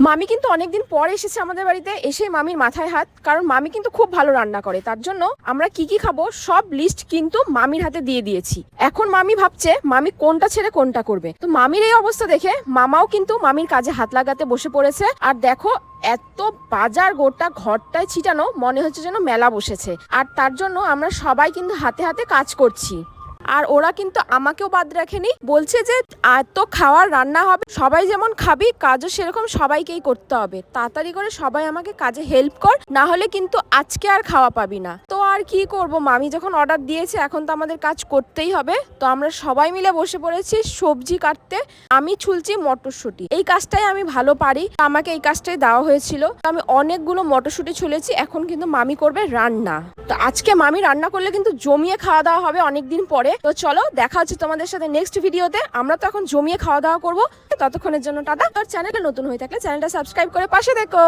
মামি কিন্তু অনেকদিন পর এসেছে আমাদের বাড়িতে, এসে মামির মাথায় হাত, কারণ মামি কিন্তু খুব ভালো রান্না করে। তার জন্য আমরা কি কি খাবো সব লিস্ট কিন্তু মামির হাতে দিয়ে দিয়েছি। এখন মামি ভাবছে মামি কোনটা ছেড়ে কোনটা করবে। তো মামির এই অবস্থা দেখে মামাও কিন্তু মামির কাজে হাত লাগাতে বসে পড়েছে। আর দেখো এত বাজার গোটা ঘরটায় ছিটানো, মনে হচ্ছে যেন মেলা বসেছে। আর তার জন্য আমরা সবাই কিন্তু হাতে হাতে কাজ করছি। আর ওরা কিন্তু আমাকেও বাদ রাখেনি, বলছে যে এত খাওয়ার রান্না হবে, সবাই যেমন খাবি কাজও সেরকম সবাইকেই করতে হবে। তাড়াতাড়ি করে সবাই আমাকে কাজে হেল্প কর, না হলে কিন্তু আজকে আর খাওয়া পাবি না। তো আর কি করব, মামি যখন অর্ডার দিয়েছে এখন তো আমাদের কাজ করতেই হবে। তো আমরা সবাই মিলে বসে পড়েছি সবজি কাটতে। আমি ছুলছি মটরশুঁটি, এই কাজটাই আমি ভালো পারি, আমাকে এই কাজটাই দেওয়া হয়েছিল। আমি অনেকগুলো মটরশুঁটি ছুলেছি, এখন কিন্তু মামি করবে রান্না। তো আজকে মামি রান্না করলে কিন্তু জমিয়ে খাওয়া দাওয়া হবে অনেকদিন পরে। তো চলো দেখা হচ্ছে তোমাদের সাথে নেক্সট ভিডিওতে। আমরা তো এখন জমিয়ে খাওয়া দাওয়া করবো। ততক্ষণের জন্য টাটা। আর চ্যানেলে নতুন হয়ে থাকলে চ্যানেলটা সাবস্ক্রাইব করে পাশে দেখো।